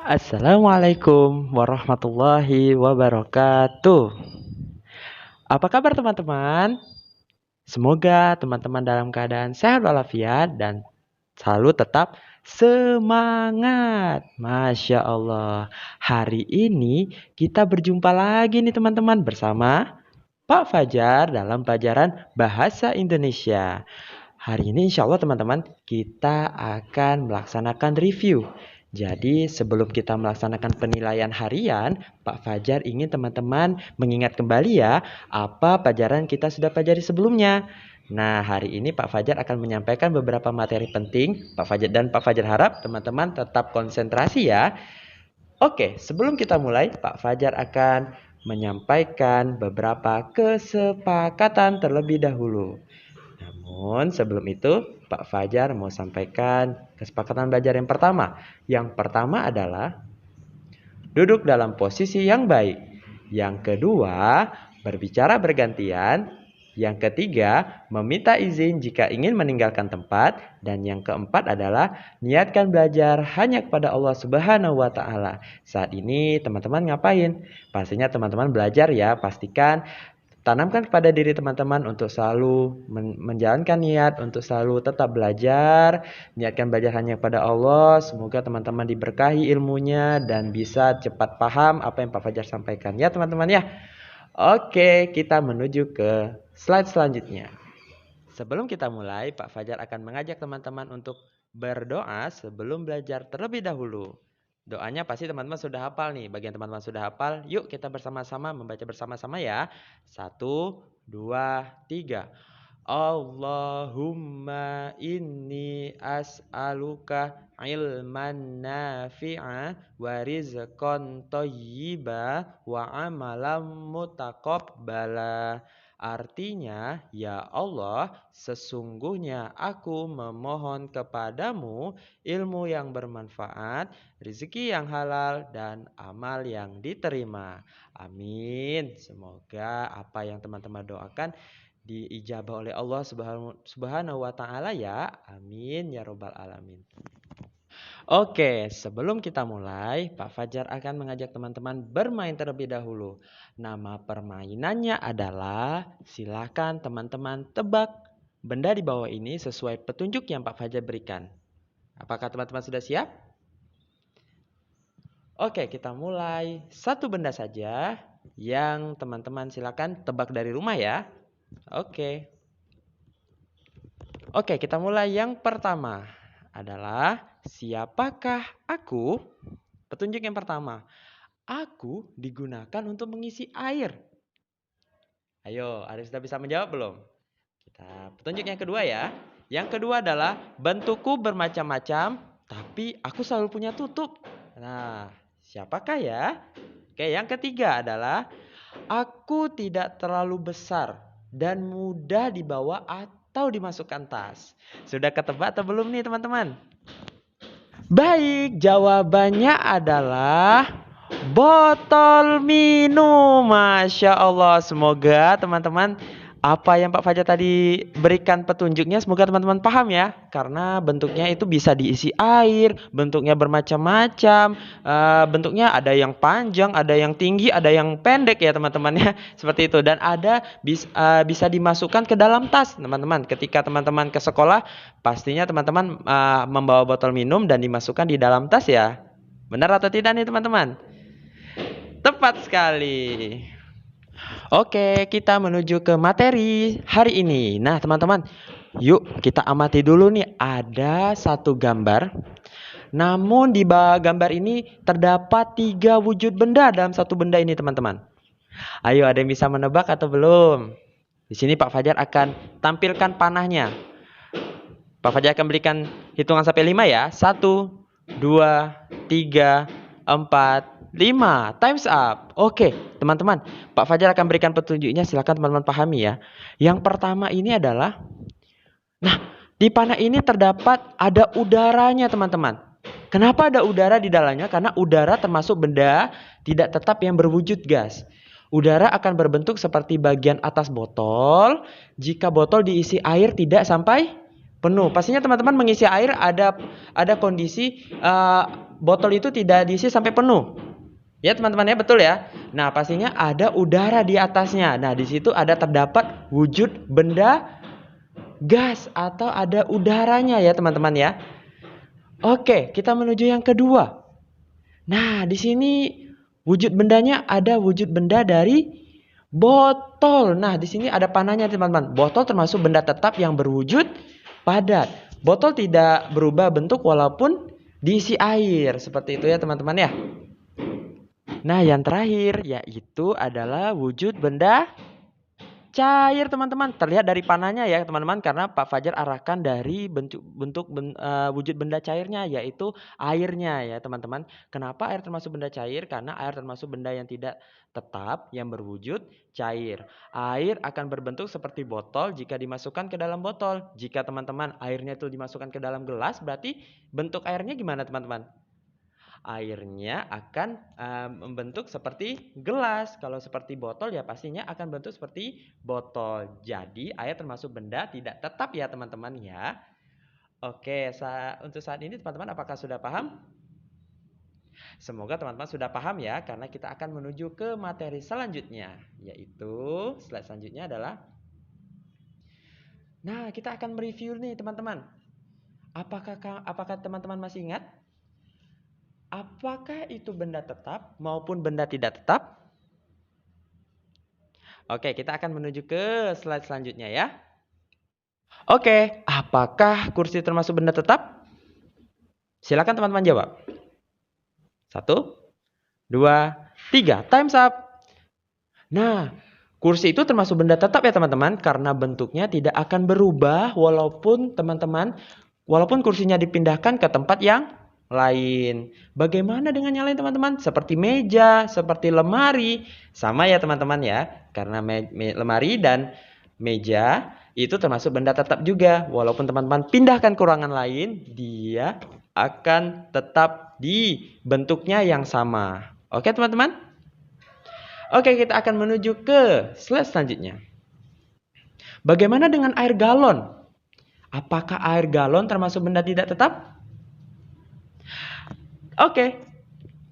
Assalamualaikum warahmatullahi wabarakatuh. Apa kabar teman-teman? Semoga teman-teman dalam keadaan sehat walafiat dan selalu tetap semangat. Masya Allah. Hari ini kita berjumpa lagi nih teman-teman bersama Pak Fajar dalam pelajaran Bahasa Indonesia. Hari ini insya Allah teman-teman kita akan melaksanakan review. Jadi sebelum kita melaksanakan penilaian harian, Pak Fajar ingin teman-teman mengingat kembali ya apa pelajaran kita sudah pelajari sebelumnya. Nah, hari ini Pak Fajar akan menyampaikan beberapa materi penting. Pak Fajar harap teman-teman tetap konsentrasi ya. Oke, sebelum kita mulai, Pak Fajar akan menyampaikan beberapa kesepakatan terlebih dahulu. Namun sebelum itu, Pak Fajar mau sampaikan kesepakatan belajar yang pertama. Yang pertama adalah duduk dalam posisi yang baik. Yang kedua, berbicara bergantian. Yang ketiga, meminta izin jika ingin meninggalkan tempat. Dan yang keempat adalah niatkan belajar hanya kepada Allah Subhanahu wa Ta'ala. Saat ini teman-teman ngapain? Pastinya teman-teman belajar ya. Pastikan tanamkan kepada diri teman-teman untuk selalu menjalankan niat, untuk selalu tetap belajar. Niatkan belajar hanya kepada Allah. Semoga teman-teman diberkahi ilmunya dan bisa cepat paham apa yang Pak Fajar sampaikan. Ya teman-teman ya. Oke, kita menuju ke slide selanjutnya. Sebelum kita mulai, Pak Fajar akan mengajak teman-teman untuk berdoa sebelum belajar terlebih dahulu. Doanya pasti teman-teman sudah hafal nih. Bagian teman-teman sudah hafal, yuk kita bersama-sama membaca bersama-sama ya. 1, 2, 3. Allahumma inni as'aluka ilman nafi'a wa rizqan thayyiba wa amalan mutaqabbala. Artinya, ya Allah, sesungguhnya aku memohon kepadamu ilmu yang bermanfaat, rezeki yang halal, dan amal yang diterima. Amin. Semoga apa yang teman-teman doakan diijabah oleh Allah Subhanahu wa Ta'ala ya. Amin ya robbal alamin. Oke, sebelum kita mulai, Pak Fajar akan mengajak teman-teman bermain terlebih dahulu. Nama permainannya adalah silakan teman-teman tebak benda di bawah ini sesuai petunjuk yang Pak Fajar berikan. Apakah teman-teman sudah siap? Oke, kita mulai. Satu benda saja yang teman-teman silakan tebak dari rumah ya. Oke, kita mulai. Yang pertama adalah siapakah aku? Petunjuk yang pertama. Aku digunakan untuk mengisi air. Ayo, ada sudah bisa menjawab belum? Petunjuk yang kedua ya. Yang kedua adalah bentukku bermacam-macam, tapi aku selalu punya tutup. Nah, siapakah ya? Oke, yang ketiga adalah aku tidak terlalu besar dan mudah dibawa atau dimasukkan tas. Sudah ketebak atau belum nih teman-teman? Baik, jawabannya adalah botol minum. Masya Allah, semoga teman-teman apa yang Pak Fajar tadi berikan petunjuknya semoga teman-teman paham ya. Karena bentuknya itu bisa diisi air, bentuknya bermacam-macam, bentuknya ada yang panjang, ada yang tinggi, ada yang pendek ya teman-teman ya. Seperti itu, dan ada bisa dimasukkan ke dalam tas teman-teman. Ketika teman-teman ke sekolah, pastinya teman-teman membawa botol minum dan dimasukkan di dalam tas ya. Benar atau tidak nih teman-teman? Tepat sekali. Oke, kita menuju ke materi hari ini. Nah, teman-teman, yuk kita amati dulu nih. Ada satu gambar. Namun di bawah gambar ini terdapat 3 wujud benda dalam satu benda ini, teman-teman. Ayo, ada yang bisa menebak atau belum? Di sini Pak Fajar akan tampilkan panahnya. Pak Fajar akan berikan hitungan sampai 5 ya. 1, 2, 3, 4, 5. Time's up. Oke, teman-teman. Pak Fajar akan berikan petunjuknya. Silakan teman-teman pahami ya. Yang pertama ini adalah, nah, di panah ini terdapat ada udaranya, teman-teman. Kenapa ada udara di dalamnya? Karena udara termasuk benda tidak tetap yang berwujud gas. Udara akan berbentuk seperti bagian atas botol jika botol diisi air tidak sampai penuh. Pastinya teman-teman mengisi air ada kondisi botol itu tidak diisi sampai penuh. Ya teman-teman ya, betul ya. Nah pastinya ada udara di atasnya. Nah di situ ada terdapat wujud benda gas atau ada udaranya ya teman-teman ya. Oke, kita menuju yang kedua. Nah di sini wujud bendanya ada wujud benda dari botol. Nah di sini ada panahnya teman-teman. Botol termasuk benda tetap yang berwujud padat. Botol tidak berubah bentuk walaupun diisi air. Seperti itu ya teman-teman ya. Nah, yang terakhir yaitu adalah wujud benda cair, teman-teman. Terlihat dari panahnya ya, teman-teman, karena Pak Fajar arahkan dari wujud benda cairnya yaitu airnya ya, teman-teman. Kenapa air termasuk benda cair? Karena air termasuk benda yang tidak tetap yang berwujud cair. Air akan berbentuk seperti botol jika dimasukkan ke dalam botol. Jika teman-teman airnya itu dimasukkan ke dalam gelas, berarti bentuk airnya gimana, teman-teman? Airnya akan membentuk seperti gelas. Kalau seperti botol ya pastinya akan bentuk seperti botol. Jadi air termasuk benda tidak tetap ya teman-teman ya. Oke, untuk saat ini teman-teman apakah sudah paham? Semoga teman-teman sudah paham ya, karena kita akan menuju ke materi selanjutnya, yaitu slide selanjutnya adalah, nah kita akan mereview nih teman-teman. Apakah teman-teman masih ingat? Apakah itu benda tetap maupun benda tidak tetap? Oke, kita akan menuju ke slide selanjutnya ya. Oke, apakah kursi termasuk benda tetap? Silakan teman-teman jawab. 1, 2, 3. Time's up. Nah, kursi itu termasuk benda tetap ya teman-teman, karena bentuknya tidak akan berubah walaupun kursinya dipindahkan ke tempat yang lain. Bagaimana dengan yang lain teman-teman? Seperti meja, seperti lemari. Sama ya teman-teman ya. Karena lemari dan meja itu termasuk benda tetap juga. Walaupun teman-teman pindahkan ke ruangan lain, dia akan tetap di bentuknya yang sama. Oke teman-teman? Oke, kita akan menuju ke slide selanjutnya. Bagaimana dengan air galon? Apakah air galon termasuk benda tidak tetap? Oke,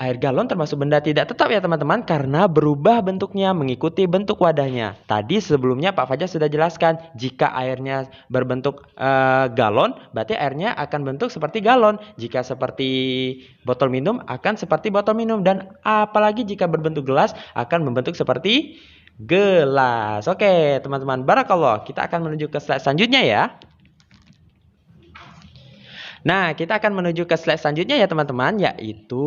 air galon termasuk benda tidak tetap ya teman-teman, karena berubah bentuknya mengikuti bentuk wadahnya. Tadi sebelumnya Pak Fajar sudah jelaskan, jika airnya berbentuk galon, berarti airnya akan bentuk seperti galon. Jika seperti botol minum, akan seperti botol minum. Dan apalagi jika berbentuk gelas, akan membentuk seperti gelas. Oke teman-teman, barakallah. Kita akan menuju ke slide selanjutnya ya. Nah, kita akan menuju ke slide selanjutnya ya teman-teman, yaitu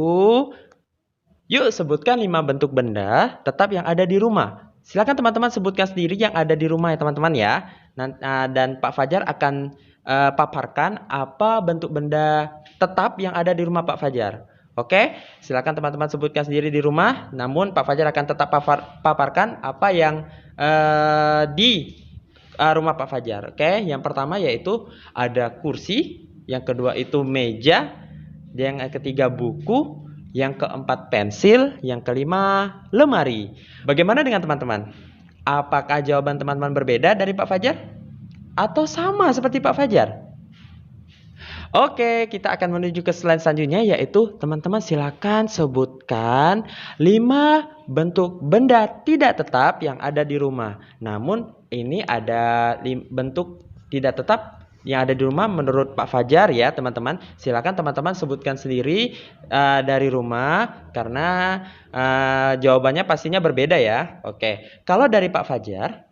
yuk sebutkan 5 bentuk benda tetap yang ada di rumah. Silakan teman-teman sebutkan sendiri yang ada di rumah ya teman-teman ya. Dan Pak Fajar akan paparkan apa bentuk benda tetap yang ada di rumah Pak Fajar. Oke, silakan teman-teman sebutkan sendiri di rumah. Namun Pak Fajar akan tetap paparkan apa yang di rumah Pak Fajar. Oke, yang pertama yaitu ada kursi. Yang kedua itu meja, yang ketiga buku, yang keempat pensil, yang kelima lemari. Bagaimana dengan teman-teman? Apakah jawaban teman-teman berbeda dari Pak Fajar? Atau sama seperti Pak Fajar? Oke, kita akan menuju ke slide selanjutnya, yaitu teman-teman silakan sebutkan 5 bentuk benda tidak tetap yang ada di rumah. Namun ini ada bentuk tidak tetap yang ada di rumah menurut Pak Fajar ya teman-teman. Silakan teman-teman sebutkan sendiri dari rumah, karena jawabannya pastinya berbeda ya. Oke, kalau dari Pak Fajar,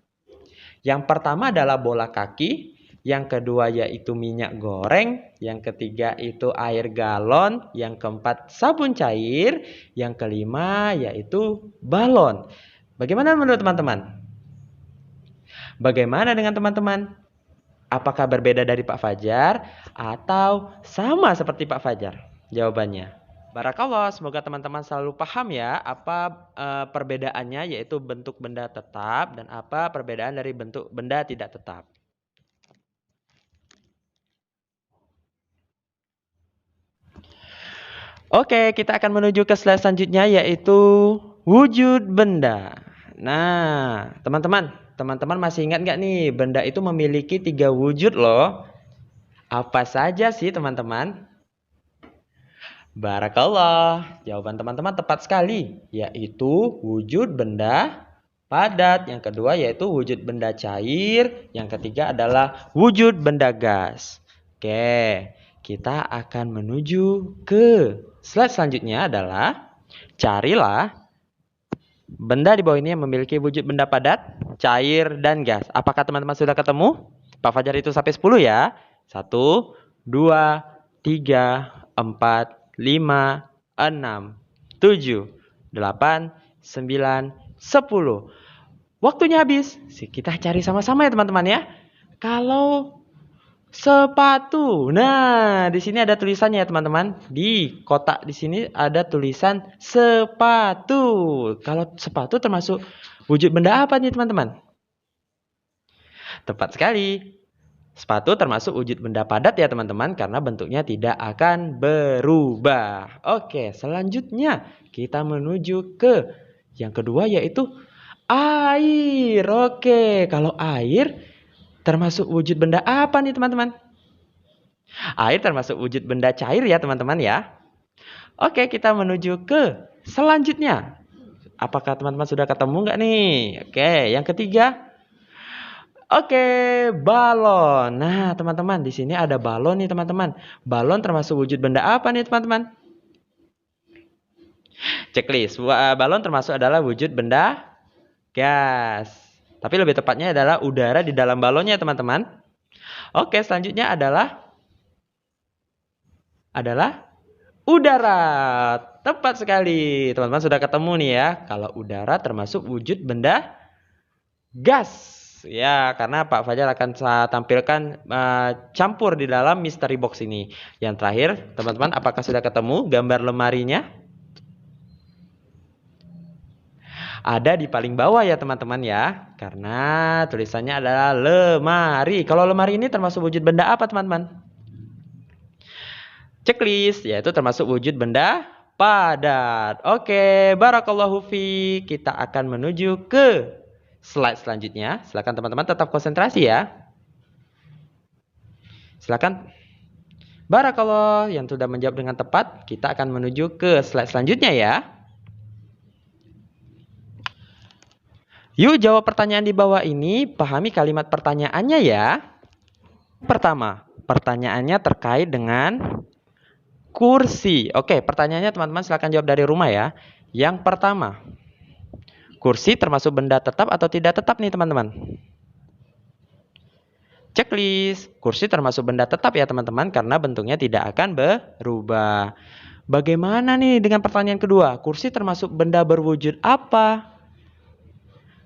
yang pertama adalah bola kaki, yang kedua yaitu minyak goreng, yang ketiga itu air galon, yang keempat sabun cair, yang kelima yaitu balon. Bagaimana menurut teman-teman? Bagaimana dengan teman-teman? Apakah berbeda dari Pak Fajar atau sama seperti Pak Fajar? Jawabannya. Barakallah, semoga teman-teman selalu paham ya apa perbedaannya, yaitu bentuk benda tetap dan apa perbedaan dari bentuk benda tidak tetap. Oke, kita akan menuju ke slide selanjutnya, yaitu wujud benda. Nah, teman-teman masih ingat nggak nih, benda itu memiliki 3 wujud loh. Apa saja sih teman-teman? Barakallah. Jawaban teman-teman tepat sekali, yaitu wujud benda padat. Yang kedua yaitu wujud benda cair. Yang ketiga adalah wujud benda gas. Oke, kita akan menuju ke slide selanjutnya adalah carilah benda di bawah ini yang memiliki wujud benda padat, cair, dan gas. Apakah teman-teman sudah ketemu? Pak Fajar itu sampai 10 ya. 1, 2, 3, 4, 5, 6, 7, 8, 9, 10. Waktunya habis. Kita cari sama-sama ya teman-teman ya. Kalau sepatu. Nah, di sini ada tulisannya ya teman-teman. Di kotak di sini ada tulisan sepatu. Kalau sepatu termasuk wujud benda apa nih teman-teman? Tepat sekali. Sepatu termasuk wujud benda padat ya teman-teman, karena bentuknya tidak akan berubah. Oke, selanjutnya kita menuju ke yang kedua yaitu air. Oke, kalau air termasuk wujud benda apa nih teman-teman? Air termasuk wujud benda cair ya teman-teman ya. Oke, kita menuju ke selanjutnya. Apakah teman-teman sudah ketemu nggak nih? Oke, yang ketiga. Oke, balon. Nah, teman-teman, di sini ada balon nih, teman-teman. Balon termasuk wujud benda apa nih, teman-teman? Checklist. Balon termasuk adalah wujud benda gas. Tapi lebih tepatnya adalah udara di dalam balonnya, teman-teman. Oke, selanjutnya adalah udara. Tepat sekali. Teman-teman sudah ketemu nih ya. Kalau udara termasuk wujud benda gas. Ya, karena Pak Fajar akan saya tampilkan campur di dalam mystery box ini. Yang terakhir, teman-teman, apakah sudah ketemu gambar lemarinya? Ada di paling bawah ya teman-teman ya. Karena tulisannya adalah lemari. Kalau lemari ini termasuk wujud benda apa teman-teman? Checklist, yaitu termasuk wujud benda padat. Oke, barakallahu fi. Kita akan menuju ke slide selanjutnya. Silakan teman-teman tetap konsentrasi ya. Silakan. Barakallah yang sudah menjawab dengan tepat. Kita akan menuju ke slide selanjutnya ya. Yuk jawab pertanyaan di bawah ini. Pahami kalimat pertanyaannya ya. Pertama, pertanyaannya terkait dengan kursi. Oke, pertanyaannya teman-teman silakan jawab dari rumah ya. Yang pertama, kursi termasuk benda tetap atau tidak tetap nih teman-teman? Checklist. Kursi termasuk benda tetap ya teman-teman, karena bentuknya tidak akan berubah. Bagaimana nih dengan pertanyaan kedua? Kursi termasuk benda berwujud apa?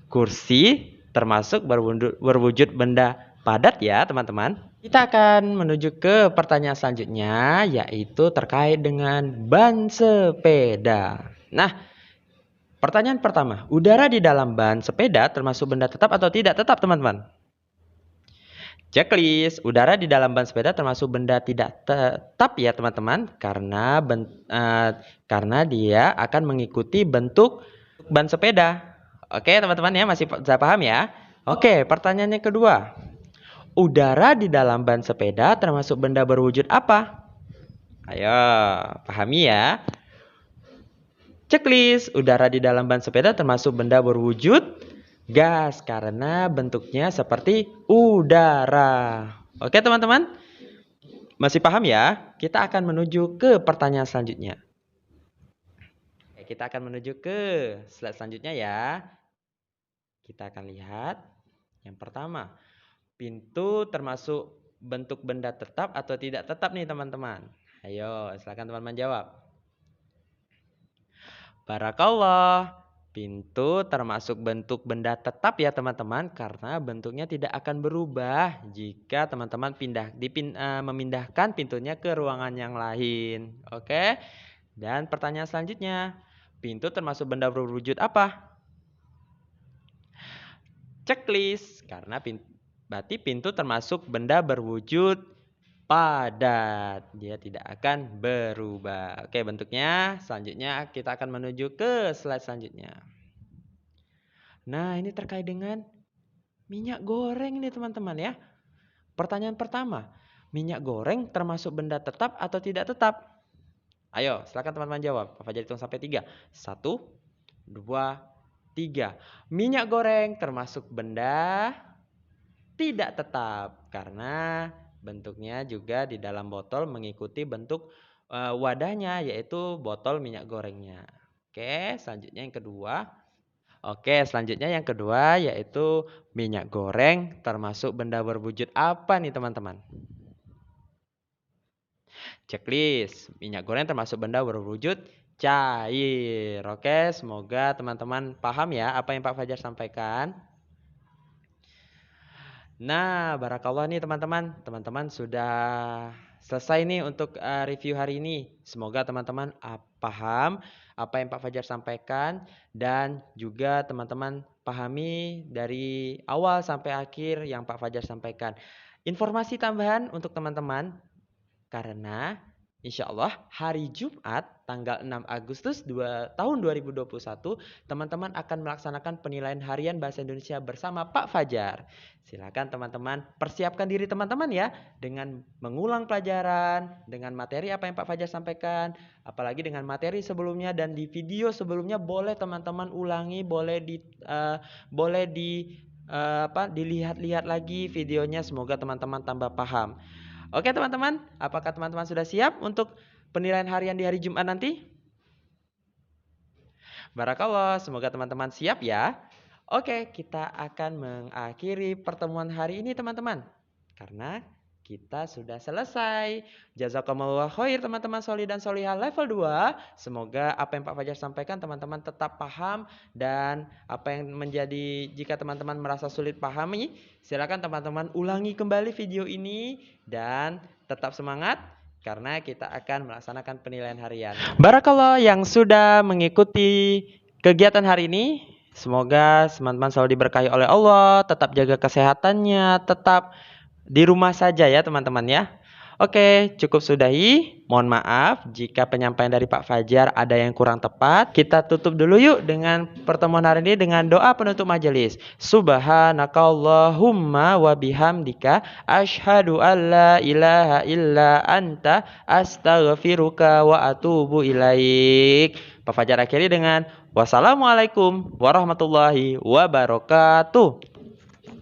Kursi termasuk berwujud benda padat ya teman-teman. Kita akan menuju ke pertanyaan selanjutnya, yaitu terkait dengan ban sepeda. Nah, pertanyaan pertama, udara di dalam ban sepeda termasuk benda tetap atau tidak tetap teman-teman? Checklist, udara di dalam ban sepeda termasuk benda tidak tetap ya teman-teman, karena dia akan mengikuti bentuk ban sepeda. Oke teman-teman ya, masih bisa paham ya? Oke, pertanyaan yang kedua. Udara di dalam ban sepeda termasuk benda berwujud apa? Ayo, pahami ya. Checklist, udara di dalam ban sepeda termasuk benda berwujud gas karena bentuknya seperti udara. Oke teman-teman, masih paham ya? Kita akan menuju ke pertanyaan selanjutnya. Kita akan menuju ke slide selanjutnya ya. Kita akan lihat yang pertama, pintu termasuk bentuk benda tetap atau tidak tetap nih teman-teman? Ayo, silakan teman-teman jawab. Barakallah. Pintu termasuk bentuk benda tetap ya teman-teman, karena bentuknya tidak akan berubah jika teman-teman memindahkan pintunya ke ruangan yang lain. Oke. Dan pertanyaan selanjutnya, pintu termasuk benda berwujud apa? Checklist, karena berarti pintu termasuk benda berwujud padat. Dia tidak akan berubah. Oke, bentuknya selanjutnya kita akan menuju ke slide selanjutnya. Nah, ini terkait dengan minyak goreng nih teman-teman ya. Pertanyaan pertama, minyak goreng termasuk benda tetap atau tidak tetap? Ayo, silakan teman-teman jawab. Pak Fajar hitung sampai 3. 1, 2, 3. Minyak goreng termasuk benda tidak tetap karena bentuknya juga di dalam botol mengikuti bentuk wadahnya, yaitu botol minyak gorengnya. Oke, selanjutnya yang kedua. Yaitu minyak goreng termasuk benda berwujud apa nih teman-teman? Checklist. Minyak goreng termasuk benda berwujud cair. Oke, semoga teman-teman paham ya apa yang Pak Fajar sampaikan. Nah, barakallah nih teman-teman. Teman-teman sudah selesai nih untuk review hari ini. Semoga teman-teman paham apa yang Pak Fajar sampaikan dan juga teman-teman pahami dari awal sampai akhir yang Pak Fajar sampaikan. Informasi tambahan untuk teman-teman karena insya Allah hari Jumat tanggal 6 Agustus tahun 2021 teman-teman akan melaksanakan penilaian harian Bahasa Indonesia bersama Pak Fajar. Silakan teman-teman persiapkan diri teman-teman ya dengan mengulang pelajaran, dengan materi apa yang Pak Fajar sampaikan, apalagi dengan materi sebelumnya dan di video sebelumnya boleh teman-teman ulangi, boleh dilihat-lihat lagi videonya, semoga teman-teman tambah paham. Oke teman-teman, apakah teman-teman sudah siap untuk penilaian harian di hari Jumat nanti? Barakallah, semoga teman-teman siap ya. Oke, kita akan mengakhiri pertemuan hari ini teman-teman. Karena kita sudah selesai. Jazakumullah khair teman-teman sholih dan sholihah level 2. Semoga apa yang Pak Fajar sampaikan teman-teman tetap paham. Dan apa yang menjadi jika teman-teman merasa sulit pahami, silakan teman-teman ulangi kembali video ini. Dan tetap semangat karena kita akan melaksanakan penilaian harian. Barakallah yang sudah mengikuti kegiatan hari ini. Semoga teman-teman selalu diberkahi oleh Allah, tetap jaga kesehatannya, tetap di rumah saja ya teman-teman ya. Oke, cukup sudahi. Mohon maaf jika penyampaian dari Pak Fajar ada yang kurang tepat. Kita tutup dulu yuk dengan pertemuan hari ini dengan doa penutup majelis. Subhanakallahumma wa bihamdika asyhadu alla ilaha illa anta astaghfiruka wa atubu ilaik. Pak Fajar akhiri dengan wassalamualaikum warahmatullahi wabarakatuh.